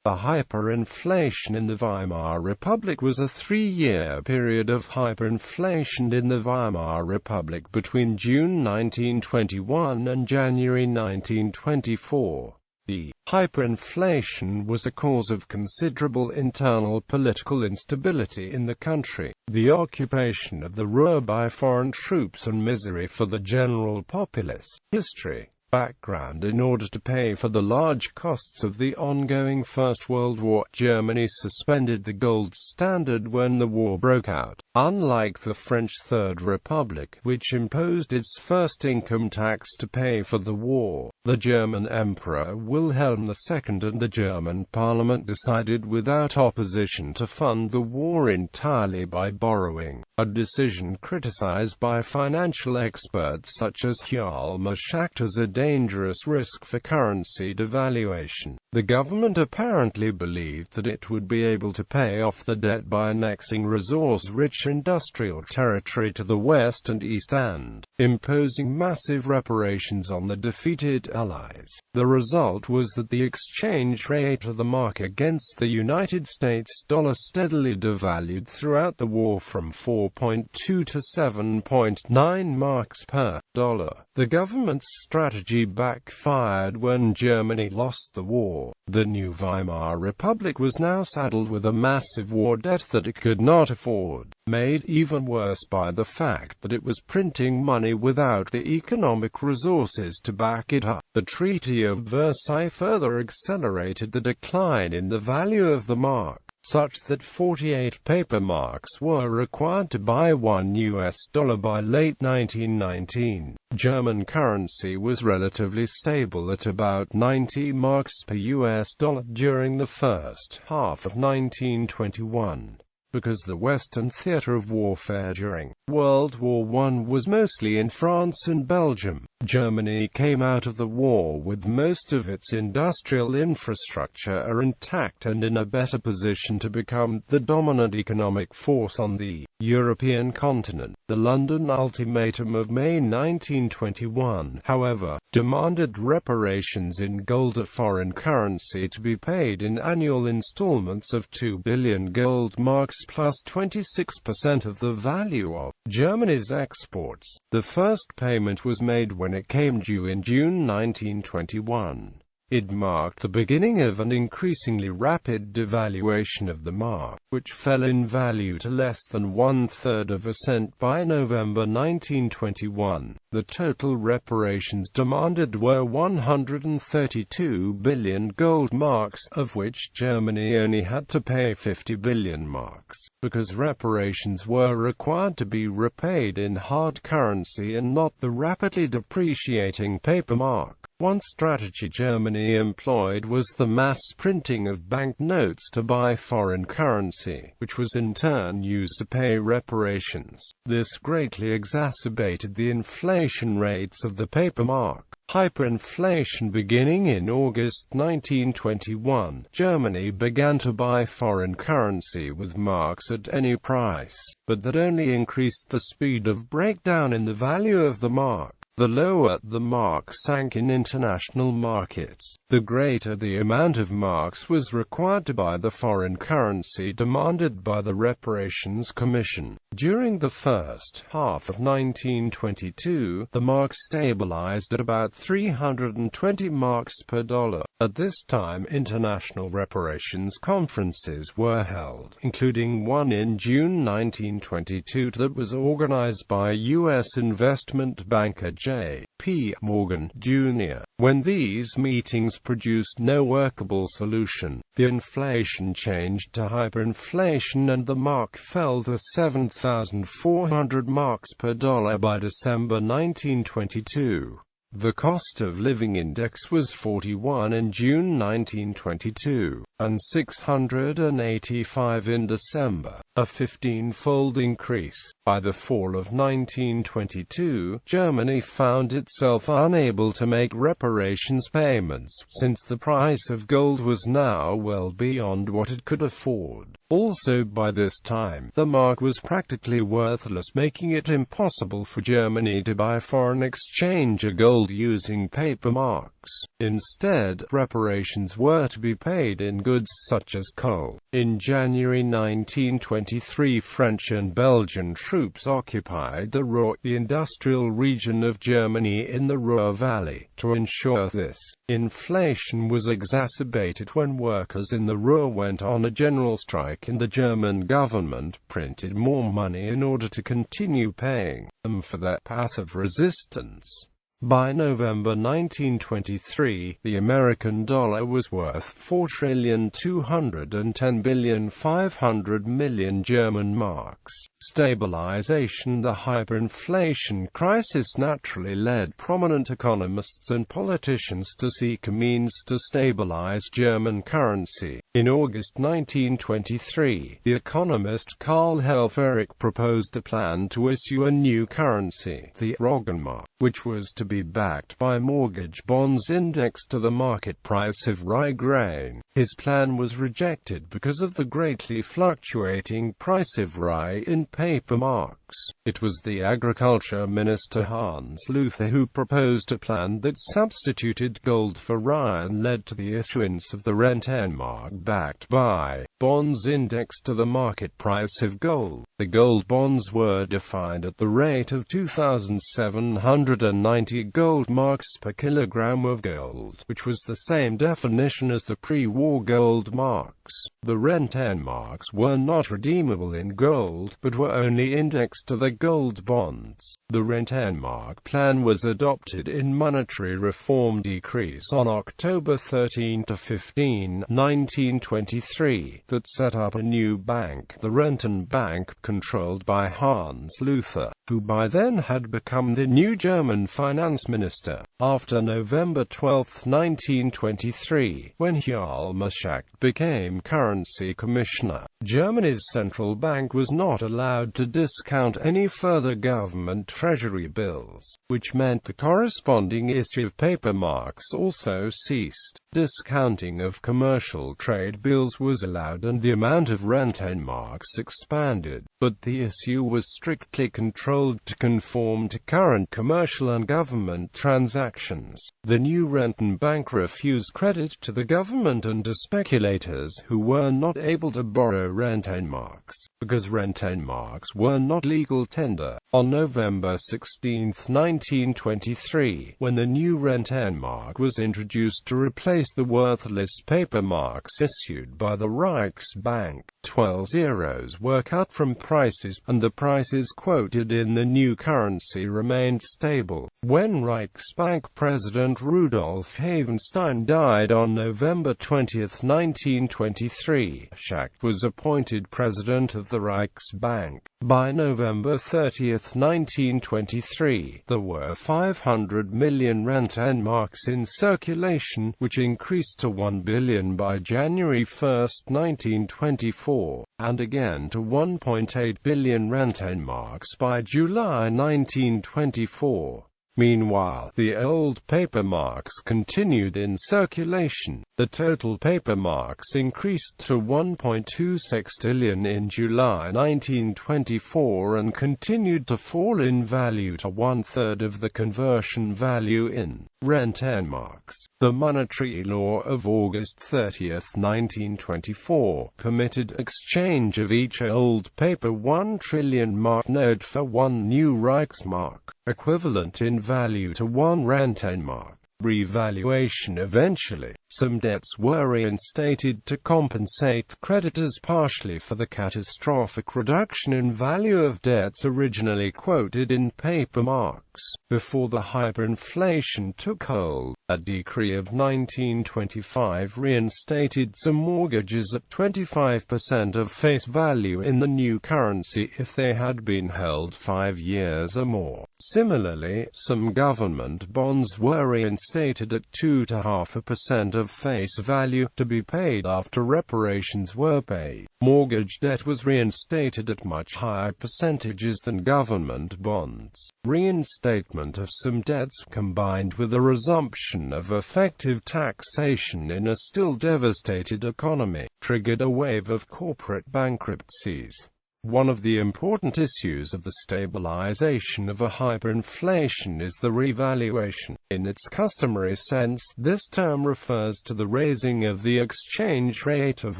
The hyperinflation in the Weimar Republic was a 3-year period of hyperinflation in the Weimar Republic between June 1921 and January 1924. The hyperinflation was a cause of considerable internal political instability in the country, the occupation of the Ruhr by foreign troops and misery for the general populace. History. Background. In order to pay for the large costs of the ongoing First World War, Germany suspended the gold standard when the war broke out. Unlike the French Third Republic, which imposed its first income tax to pay for the war, the German Emperor Wilhelm II and the German parliament decided without opposition to fund the war entirely by borrowing, a decision criticized by financial experts such as Hjalmar Schacht as a dangerous risk for currency devaluation. The government apparently believed that it would be able to pay off the debt by annexing resource-rich industrial territory to the west and east and imposing massive reparations on the defeated Allies. The result was that the exchange rate of the mark against the United States dollar steadily devalued throughout the war from 4.2 to 7.9 marks per dollar. The government's strategy backfired when Germany lost the war. The new Weimar Republic was now saddled with a massive war debt that it could not afford, made even worse by the fact that it was printing money without the economic resources to back it up. The Treaty of Versailles further accelerated the decline in the value of the mark, such that 48 paper marks were required to buy $1 by late 1919. German currency was relatively stable at about 90 marks per US dollar during the first half of 1921. Because the Western theater of warfare during World War I was mostly in France and Belgium, Germany came out of the war with most of its industrial infrastructure intact and in a better position to become the dominant economic force on the European continent. The London Ultimatum of May 1921, however, demanded reparations in gold, a foreign currency, to be paid in annual installments of 2 billion gold marks plus 26% of the value of Germany's exports. The first payment was made when it came due in June 1921. It marked the beginning of an increasingly rapid devaluation of the mark, which fell in value to less than 1/3 of a cent by November 1921. The total reparations demanded were 132 billion gold marks, of which Germany only had to pay 50 billion marks, because reparations were required to be repaid in hard currency and not the rapidly depreciating paper mark. One strategy Germany employed was the mass printing of banknotes to buy foreign currency, which was in turn used to pay reparations. This greatly exacerbated the inflation rates of the paper mark. Hyperinflation. Beginning in August 1921, Germany began to buy foreign currency with marks at any price, but that only increased the speed of breakdown in the value of the mark. The lower the mark sank in international markets, the greater the amount of marks was required to buy the foreign currency demanded by the Reparations Commission. During the first half of 1922, the mark stabilized at about 320 marks per dollar. At this time, international reparations conferences were held, including one in June 1922 that was organized by U.S. investment banker J.P. Morgan, Jr. When these meetings produced no workable solution, the inflation changed to hyperinflation and the mark fell to 7,400 marks per dollar by December 1922. The cost of living index was 41 in June 1922, and 685 in December, a 15-fold increase. By the fall of 1922, Germany found itself unable to make reparations payments, since the price of gold was now well beyond what it could afford. Also by this time, the mark was practically worthless, making it impossible for Germany to buy foreign exchange gold using paper marks. Instead, reparations were to be paid in goods. goods such as coal. In January 1923, French and Belgian troops occupied the Ruhr, the industrial region of Germany in the Ruhr Valley. To ensure this, inflation was exacerbated when workers in the Ruhr went on a general strike and the German government printed more money in order to continue paying them for their passive resistance. By November 1923, the American dollar was worth 4,210,500,000,000 German marks. Stabilization. The hyperinflation crisis naturally led prominent economists and politicians to seek a means to stabilize German currency. In August 1923, the economist Karl Helfferich proposed a plan to issue a new currency, the Roggenmark, which was to be backed by mortgage bonds indexed to the market price of rye grain. His plan was rejected because of the greatly fluctuating price of rye in paper marks. It was the agriculture minister Hans Luther who proposed a plan that substituted gold for rye and led to the issuance of the Rentenmark backed by bonds indexed to the market price of gold. The gold bonds were defined at the rate of 2,790 gold marks per kilogram of gold, which was the same definition as the pre-war gold marks. The Rentenmarks were not redeemable in gold, but were only indexed to the gold bonds. The Rentenmark plan was adopted in monetary reform decrees on October 13–15, 1923, that set up a new bank, the Rentenbank, controlled by Hans Luther, who by then had become the new German finance minister. After November 12, 1923, when Hjalmar Schacht became currency commissioner, Germany's central bank was not allowed to discount any further government treasury bills, which meant the corresponding issue of paper marks also ceased. Discounting of commercial trade bills was allowed and the amount of Rentenmarks expanded, but the issue was strictly controlled to conform to current commercial and government transactions. The new Rentenbank refused credit to the government and to speculators who were not able to borrow Rentenmarks, because Rentenmarks were not legal tender. On November 16, 1923, when the new Rentenmark was introduced to replace the worthless paper marks issued by the Reichsbank, 12 zeros were cut from prices, and the prices quoted in the new currency remained stable. When Reichsbank President Rudolf Havenstein died on November 20, 1923, Schacht was appointed president of the Reichsbank. By November 30, 1923, there were 500 million Rentenmarks in circulation, which increased to 1 billion by January 1, 1924, and again to 1.8 billion Rentenmarks by July 1924. Meanwhile, the old paper marks continued in circulation. The total paper marks increased to 1.2 sextillion in July 1924 and continued to fall in value to one-third of the conversion value in Rentenmarks. The monetary law of August 30, 1924, permitted exchange of each old paper 1 trillion mark note for one new Reichsmark, equivalent in value to 1 Rentenmark. Revaluation. Eventually, some debts were reinstated to compensate creditors partially for the catastrophic reduction in value of debts originally quoted in paper marks. Before the hyperinflation took hold, a decree of 1925 reinstated some mortgages at 25% of face value in the new currency if they had been held 5 years or more. Similarly, some government bonds were reinstated at 2.5% of face value, to be paid after reparations were paid. Mortgage debt was reinstated at much higher percentages than government bonds. Reinstatement of some debts, combined with a resumption of effective taxation in a still devastated economy, triggered a wave of corporate bankruptcies. One of the important issues of the stabilization of a hyperinflation is the revaluation. In its customary sense, this term refers to the raising of the exchange rate of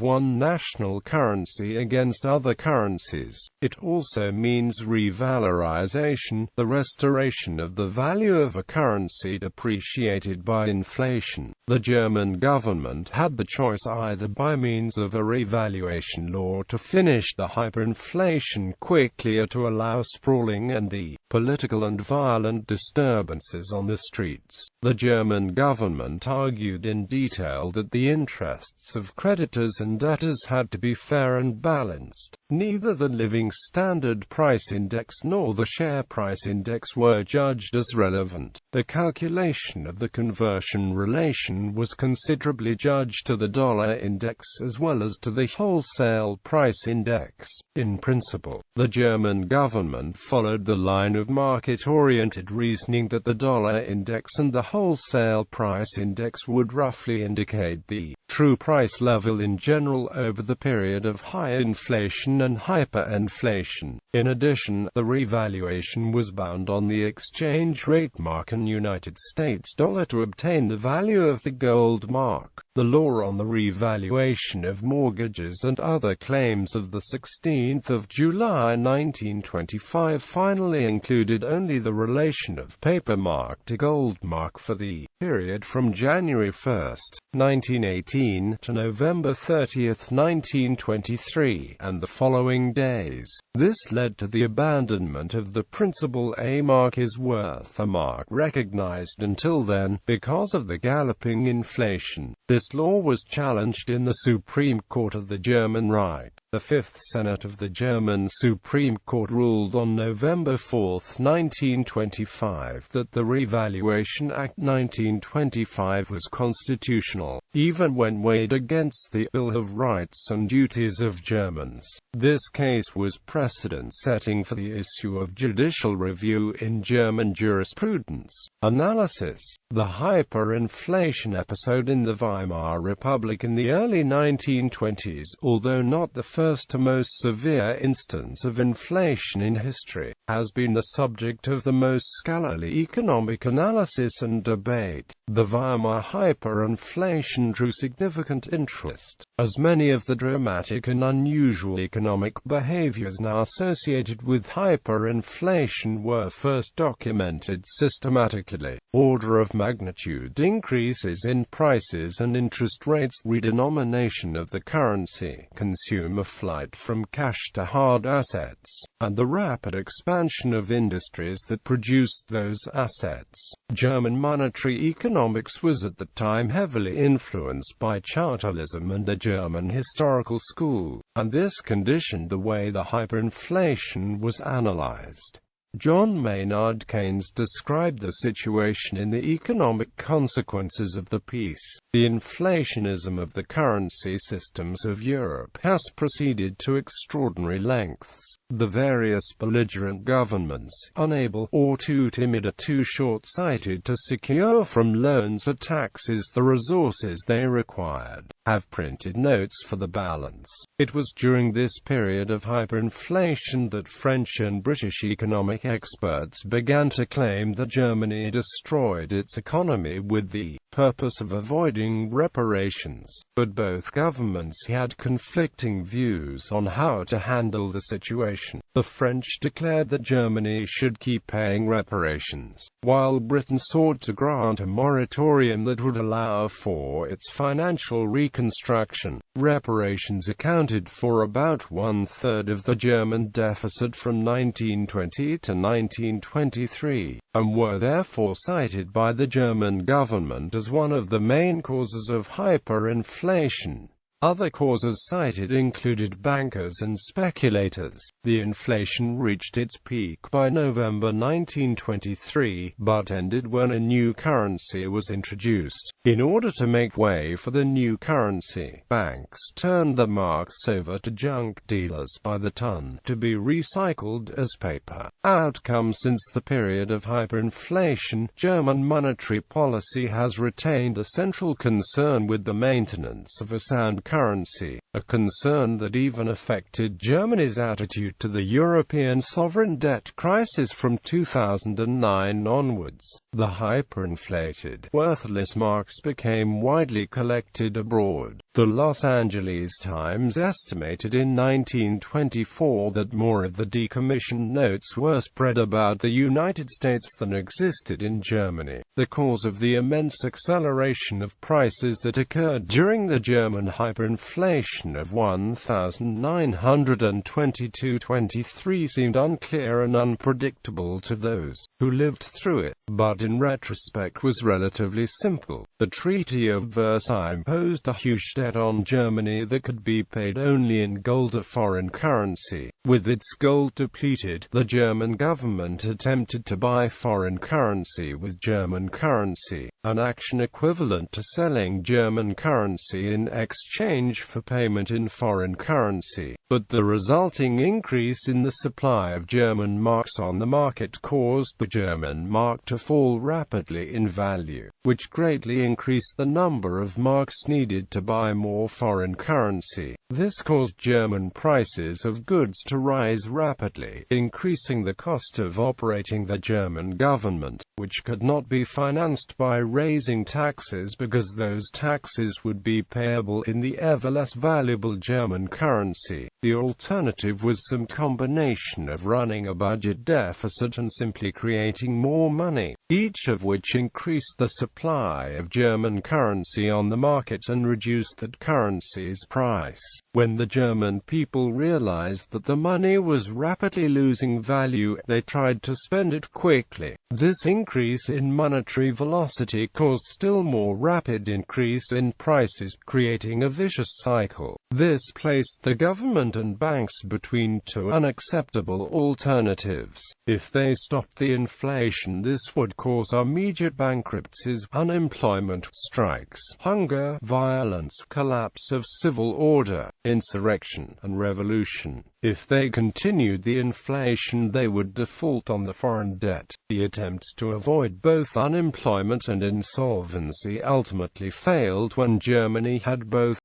one national currency against other currencies. It also means revalorization, the restoration of the value of a currency depreciated by inflation. The German government had the choice either by means of a revaluation law to finish the hyperinflation quickly or to allow sprawling and the political and violent disturbances on the streets. The German government argued in detail that the interests of creditors and debtors had to be fair and balanced. Neither the living standard price index nor the share price index were judged as relevant. The calculation of the conversion relation was considerably judged to the dollar index as well as to the wholesale price index. In principle, the German government followed the line of market-oriented reasoning that the dollar index and the wholesale price index would roughly indicate the true price level in general over the period of high inflation and hyperinflation. In addition, the revaluation was bound on the exchange rate mark in United States dollar to obtain the value of the gold mark. The law on the revaluation of mortgages and other claims of 16 July 1925 finally included only the relation of paper mark to gold mark for the period from January 1, 1918 to November 30, 1923, and the following days. This led to the abandonment of the principle a mark is worth a mark recognized until then, because of the galloping inflation. This law was challenged in the Supreme Court of the German Reich. The Fifth Senate of the German Supreme Court ruled on November 4, 1925, that the Revaluation Act 1925 was constitutional, even when weighed against the Bill of Rights and Duties of Germans. This case was precedent-setting for the issue of judicial review in German jurisprudence. Analysis. The hyperinflation episode in the Weimar Republic in the early 1920s, although not the first or most severe instance of inflation in history, has been the subject of the most scholarly economic analysis and debate. The Weimar hyperinflation drew significant interest, as many of the dramatic and unusual economic behaviors now associated with hyperinflation were first documented systematically. Order of magnitude increases in prices and interest rates, redenomination of the currency, consumer flight from cash to hard assets, and the rapid expansion of industries that produced those assets. German monetary economics was at the time heavily influenced by Chartism and the German historical school, and this conditioned the way the hyperinflation was analyzed. John Maynard Keynes described the situation in the Economic Consequences of the Peace. The inflationism of the currency systems of Europe has proceeded to extraordinary lengths. The various belligerent governments, unable or too timid or too short-sighted to secure from loans or taxes the resources they required, have printed notes for the balance. It was during this period of hyperinflation that French and British economic experts began to claim that Germany destroyed its economy with the purpose of avoiding reparations. But both governments had conflicting views on how to handle the situation. The French declared that Germany should keep paying reparations, while Britain sought to grant a moratorium that would allow for its financial reconstruction. Reparations accounted for about one-third of the German deficit from 1920 to 1923, and were therefore cited by the German government as one of the main causes of hyperinflation. Other causes cited included bankers and speculators. The inflation reached its peak by November 1923, but ended when a new currency was introduced. In order to make way for the new currency, banks turned the marks over to junk dealers by the ton, to be recycled as paper. Outcome. Since the period of hyperinflation, German monetary policy has retained a central concern with the maintenance of a sound currency, a concern that even affected Germany's attitude to the European sovereign debt crisis from 2009 onwards. The hyperinflated, worthless marks became widely collected abroad. The Los Angeles Times estimated in 1924 that more of the decommissioned notes were spread about the United States than existed in Germany. The cause of the immense acceleration of prices that occurred during the German hyperinflation of 1922-23 seemed unclear and unpredictable to those who lived through it, but in retrospect was relatively simple. The Treaty of Versailles imposed a huge debt on Germany that could be paid only in gold or foreign currency. With its gold depleted, the German government attempted to buy foreign currency with German currency, an action equivalent to selling German currency in exchange for payment in foreign currency. But the resulting increase in the supply of German marks on the market caused the German mark to fall rapidly in value, which greatly increased the number of marks needed to buy more foreign currency. This caused German prices of goods to rise rapidly, increasing the cost of operating the German government, which could not be financed by raising taxes because those taxes would be payable in the ever less valuable German currency. The alternative was some combination of running a budget deficit and simply creating more money, each of which increased the supply of German currency on the market and reduced that currency's price. When the German people realized that the money was rapidly losing value, they tried to spend it quickly. This increase in monetary velocity caused still more rapid increase in prices, creating a vicious cycle. This placed the government and banks between two unacceptable alternatives. If they stopped the inflation, this would cause immediate bankruptcies, unemployment, strikes, hunger, violence, collapse of civil order, insurrection, and revolution. If they continued the inflation, they would default on the foreign debt. The attempts to avoid both unemployment and insolvency ultimately failed when Germany had both